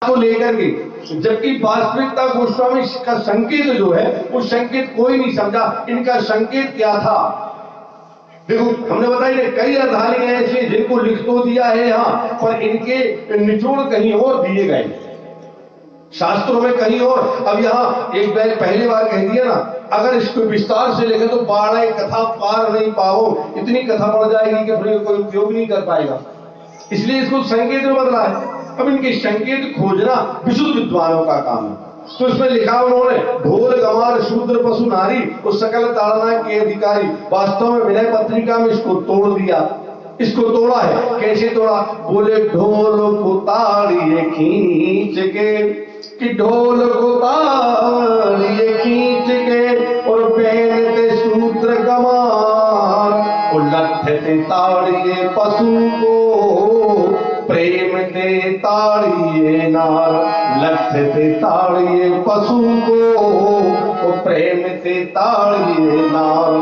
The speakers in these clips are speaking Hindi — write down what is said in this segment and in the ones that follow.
को लेकर के, जबकि वास्तविकता गोस्वामी का संकेत जो है वो संकेत कोई नहीं समझा। इनका संकेत क्या था? देखो हमने बताई ना, कई अर्धालियां ऐसी जिनको लिख तो दिया है यहाँ, पर इनके निचोड़ कहीं और दिए गए शास्त्रों में कहीं और। अब यहाँ एक बार पहली बार कह दिया ना, अगर इसको विस्तार से लिखे तो बारह कथा पार नहीं पाओ, इतनी कथा पड़ जाएगी कि फिर कोई उपयोग नहीं कर पाएगा, इसलिए इसको संकेत में बदला है। अब इनके संकेत खोजना विशुद्ध विद्वानों का काम है। तो इसमें लिखा उन्होंने, ढोल गमार शूद्र पशु नारी और सकल ताड़ना के अधिकारी। वास्तव में विनय पत्रिका में इसको तोड़ दिया, इसको तोड़ा है। कैसे तोड़ा? बोले ढोल को ताड़िए खींच के, कि ढोल को ताड़िए खींच के, और पहनते शूद्र गमार, और लठते ताड़िए पशु को, प्रेम दे ताड़िए नार। लठते ताड़िए पशु को, और प्रेम दे ताड़िए नार।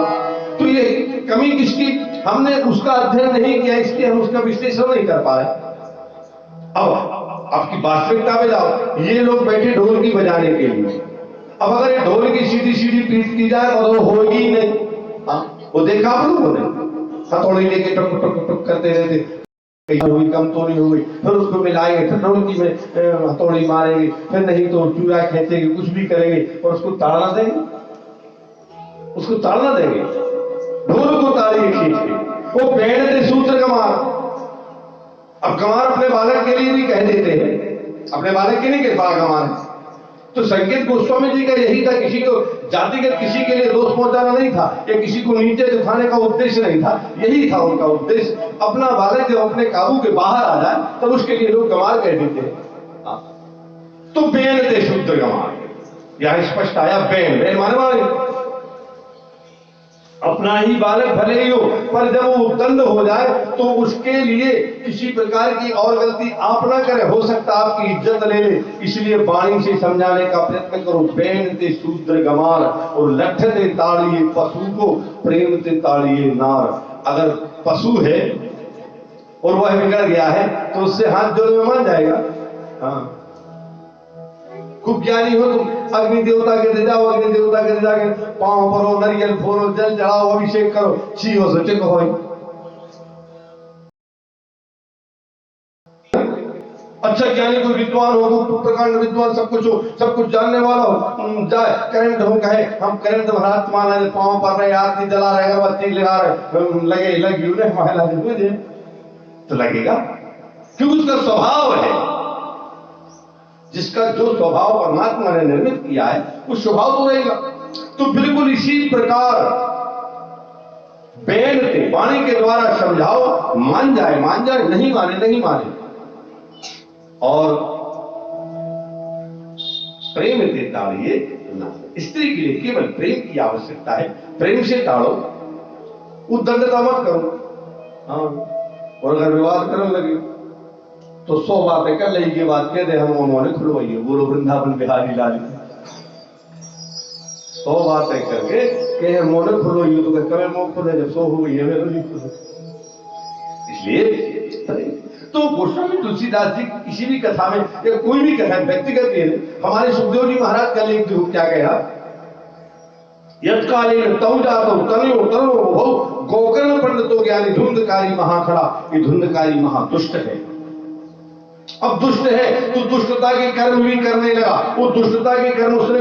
तो ये कमी किसकी? हमने उसका अध्ययन नहीं किया, इसलिए हम उसका विश्लेषण नहीं कर पाए। अब आपकी वास्तविकता में जाओ, ये लोग बैठे ढोल की बजाने के लिए। अब अगर ये ढोल की सीधी सीधी पीट की जाए तो होगी ही नहीं। वो देखा आप लोगों ने, हथौड़ी लेके टुक टुक टुक करते रहते, हुई कम तो नहीं हुई, फिर उसको मिलाएंगे, फिर ढोलकी में हथौड़ी मारेंगे, फिर नहीं तो चूड़ा खींचेंगे, कुछ भी करेंगे, और उसको ताड़ना देंगे, उसको ताड़ना देंगे। ढोल को ताड़िए खींच के, वो पेड़ से सूत्र गमार। अब गमार अपने बालक के लिए भी कह देते हैं, अपने बालक के नहीं कह पा गमार। तो संकेत गोस्वामी जी का यही था, किसी को जातिगत किसी के लिए दोष पहुंचाना नहीं था, या किसी को नीचे दिखाने का उद्देश्य नहीं था। यही था उनका उद्देश्य, अपना बालक जब अपने काबू के बाहर आ जाए तब उसके लिए लोग गमार कह देते हैं। तो बेन थे शूद्र गमार, यहां स्पष्ट आया बेन। बेन माने वाले अपना ही बालक भले ही हो, पर जब वो दंड हो जाए तो उसके लिए किसी प्रकार की और गलती आप ना करें, हो सकता आपकी इज्जत ले ले, इसलिए वाणी से समझाने का प्रयत्न करो। बेनते शूद्र गमार, और लठते ताड़िए पशु को, प्रेम ते ताड़िए नार। अगर पशु है और वह बिगड़ गया है तो उससे हाथ जोड़े में मान जाएगा। हाँ, खूब ज्ञानी हो तुम, अग्नि देवता के दे जाओ, अग्नि देवता के दे जाके पांव परो, नरियल फोड़ो, जल चढ़ाओ, अभिषेक करो, छी हो सोचे को हो। अच्छा ज्ञानी कोई विद्वान हो, प्रकांड विद्वान, सब कुछ हो, सब कुछ जानने वाला हो, जाए करंट हो, कहे हम करंट महाराज माना, पांव पर रहे, आरती जला रहे, अगरबत्ती लगा रहे, लगे लगी उन्हें महिला मुझे तो लगेगा, क्योंकि उसका स्वभाव है। जिसका जो स्वभाव परमात्मा ने निर्मित किया है वो स्वभाव तो रहेगा। तो बिल्कुल इसी प्रकार बेनते वाणी के द्वारा समझाओ, मान जाए मान जाए, नहीं माने नहीं माने। और प्रेम से ताड़िए ना, स्त्री के लिए केवल प्रेम की आवश्यकता है, प्रेम से ताड़ो, उद्दंडता मत करो। हाँ, और अगर विवाद करने लगे तो 100 बातें कर लेगी, बात कह दे हम उन्होंने खुलवाइए, बोलो वृंदावन बिहारी लाल। 100 बातें करके कहे मोने खुलवाइए, तो कहे मुंह खुले, जब 100 हो गई है मेरे नहीं खुले। इसलिए तो गोस्वामी तुलसीदास जी किसी भी कथा में, या कोई भी कथा व्यक्तिगत है, हमारे सुखदेव जी महाराज का लेख जो क्या कहा, यत्कालीन तौ जातो तनयो तनो भौ, गोकर्ण पंडितो ज्ञानी धुंधकारी महाखड़ा। ये धुंधकारी महादुष्ट है। अब दुष्ट है तो दुष्टता के कर्म भी करने लगा, वो दुष्टता के कर्म उसने